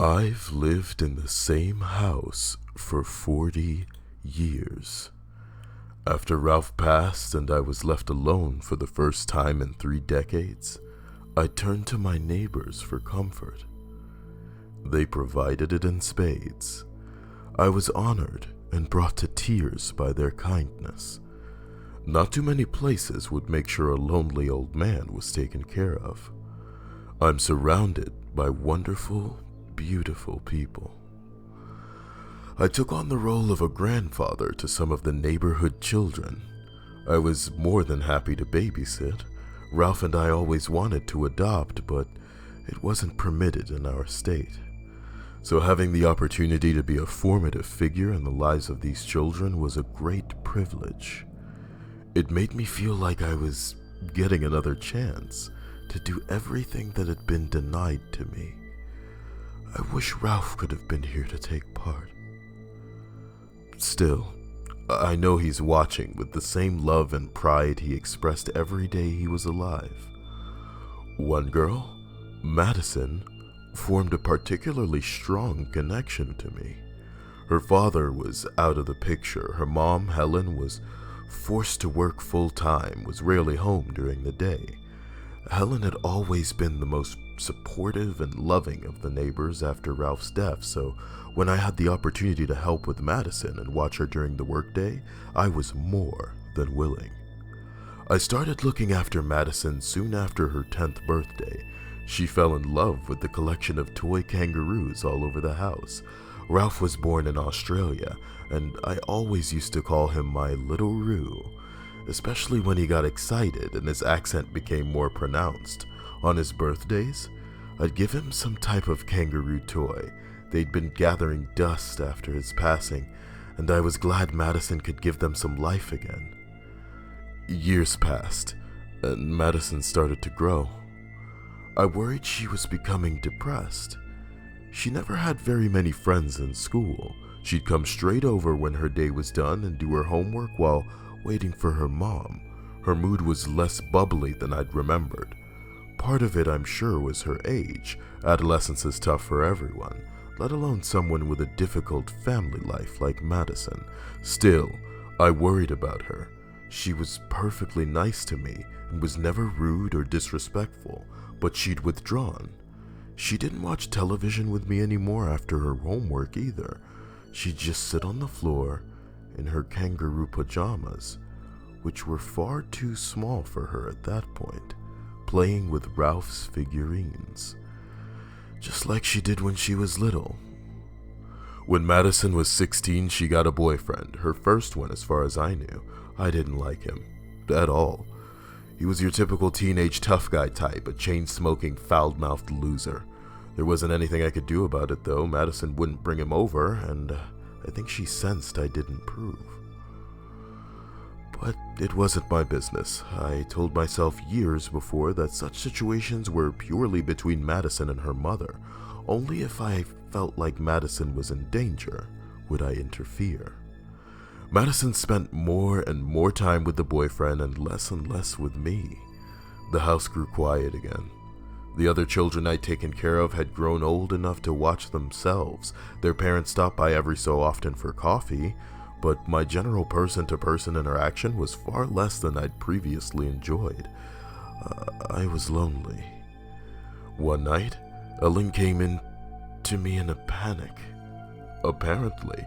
I've lived in the same house for 40 years. After Ralph passed and I was left alone for the first time in 3 decades, I turned to my neighbors for comfort. They provided it in spades. I was honored and brought to tears by their kindness. Not too many places would make sure a lonely old man was taken care of. I'm surrounded by wonderful, beautiful people. I took on the role of a grandfather to some of the neighborhood children. I was more than happy to babysit. Ralph and I always wanted to adopt, but it wasn't permitted in our state. So having the opportunity to be a formative figure in the lives of these children was a great privilege. It made me feel like I was getting another chance to do everything that had been denied to me. I wish Ralph could have been here to take part. Still, I know he's watching with the same love and pride he expressed every day he was alive. One girl, Madison, formed a particularly strong connection to me. Her father was out of the picture. Her mom, Helen, was forced to work full-time, was rarely home during the day. Helen had always been the most supportive and loving of the neighbors after Ralph's death, so when I had the opportunity to help with Madison and watch her during the workday, I was more than willing. I started looking after Madison soon after her 10th birthday. She fell in love with the collection of toy kangaroos all over the house. Ralph was born in Australia, and I always used to call him my little Roo, especially when he got excited and his accent became more pronounced. On his birthdays, I'd give him some type of kangaroo toy. They'd been gathering dust after his passing, and I was glad Madison could give them some life again. Years passed, and Madison started to grow. I worried she was becoming depressed. She never had very many friends in school. She'd come straight over when her day was done and do her homework while waiting for her mom. Her mood was less bubbly than I'd remembered. Part of it, I'm sure, was her age. Adolescence is tough for everyone, let alone someone with a difficult family life like Madison. Still, I worried about her. She was perfectly nice to me and was never rude or disrespectful, but she'd withdrawn. She didn't watch television with me anymore after her homework either. She'd just sit on the floor in her kangaroo pajamas, which were far too small for her at that point, playing with Ralph's figurines, just like she did when she was little. When Madison was 16, she got a boyfriend, her first one as far as I knew. I didn't like him at all. He was your typical teenage tough guy type, a chain-smoking, foul-mouthed loser. There wasn't anything I could do about it, though. Madison wouldn't bring him over, and I think she sensed I didn't approve. But it wasn't my business. I told myself years before that such situations were purely between Madison and her mother. Only if I felt like Madison was in danger would I interfere. Madison spent more and more time with the boyfriend and less with me. The house grew quiet again. The other children I'd taken care of had grown old enough to watch themselves. Their parents stopped by every so often for coffee, but my general person-to-person interaction was far less than I'd previously enjoyed. I was lonely. One night, Ellen came in to me in a panic. Apparently,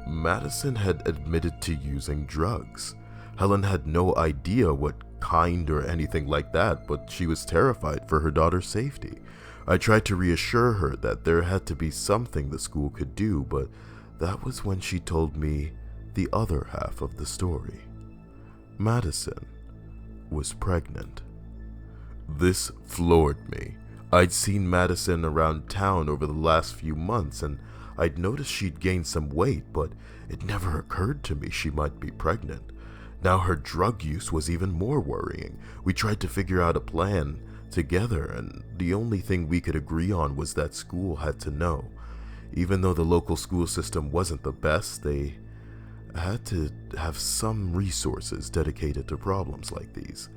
Madison had admitted to using drugs. Helen had no idea what kind or anything like that, but she was terrified for her daughter's safety. I tried to reassure her that there had to be something the school could do, but that was when she told me the other half of the story. Madison was pregnant. This floored me. I'd seen Madison around town over the last few months, and I'd noticed she'd gained some weight, but it never occurred to me she might be pregnant. Now her drug use was even more worrying. We tried to figure out a plan together, and the only thing we could agree on was that school had to know. Even though the local school system wasn't the best, they had to have some resources dedicated to problems like these.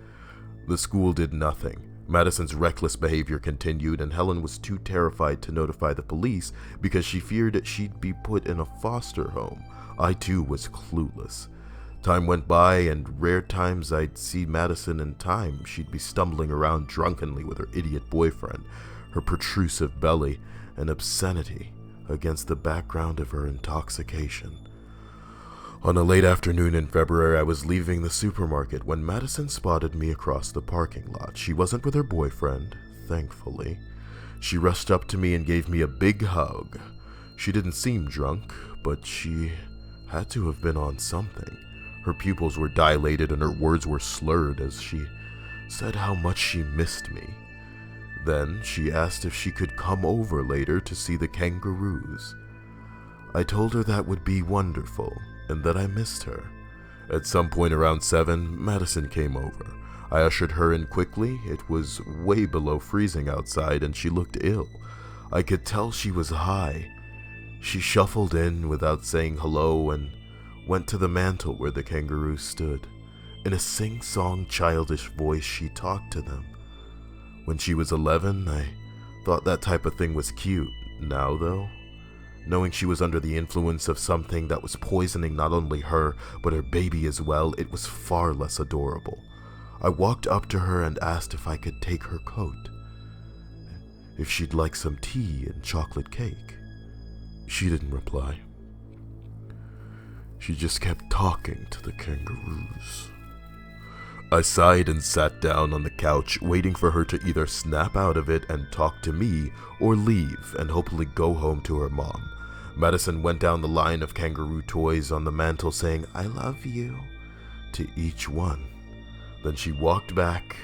The school did nothing. Madison's reckless behavior continued, and Helen was too terrified to notify the police because she feared she'd be put in a foster home. I too was clueless. Time went by, and rare times I'd see Madison in time, she'd be stumbling around drunkenly with her idiot boyfriend, her protrusive belly and obscenity against the background of her intoxication. On a late afternoon in February, I was leaving the supermarket when Madison spotted me across the parking lot. She wasn't with her boyfriend, thankfully. She rushed up to me and gave me a big hug. She didn't seem drunk, but she had to have been on something. Her pupils were dilated and her words were slurred as she said how much she missed me. Then she asked if she could come over later to see the kangaroos. I told her that would be wonderful and that I missed her. At some point around 7, Madison came over. I ushered her in quickly. It was way below freezing outside and she looked ill. I could tell she was high. She shuffled in without saying hello and went to the mantel where the kangaroos stood. In a sing-song childish voice, she talked to them. When she was 11, I thought that type of thing was cute. Now, though, knowing she was under the influence of something that was poisoning not only her, but her baby as well, it was far less adorable. I walked up to her and asked if I could take her coat, if she'd like some tea and chocolate cake. She didn't reply. She just kept talking to the kangaroos. I sighed and sat down on the couch, waiting for her to either snap out of it and talk to me, or leave and hopefully go home to her mom. Madison went down the line of kangaroo toys on the mantel saying, "I love you," to each one. Then she walked back,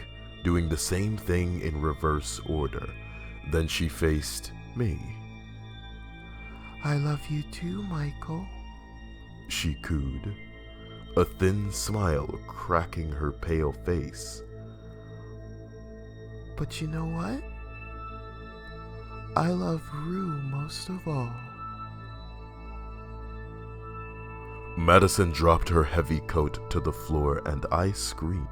doing the same thing in reverse order. Then she faced me. "I love you too, Michael," she cooed, a thin smile cracking her pale face. "But you know what? I love Rue most of all." Madison dropped her heavy coat to the floor and I screamed.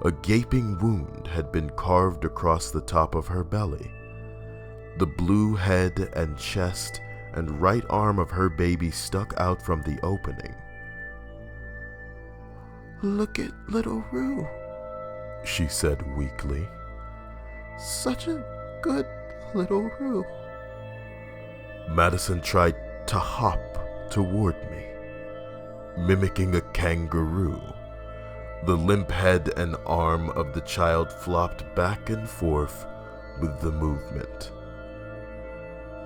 A gaping wound had been carved across the top of her belly. The blue head and chest and right arm of her baby stuck out from the opening. "Look at little Rue," she said weakly. "Such a good little Rue." Madison tried to hop toward me, mimicking a kangaroo. The limp head and arm of the child flopped back and forth with the movement.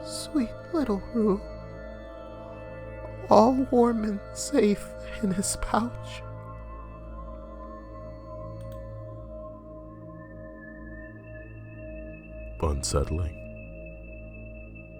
"Sweet little Rue, all warm and safe in his pouch." Unsettling.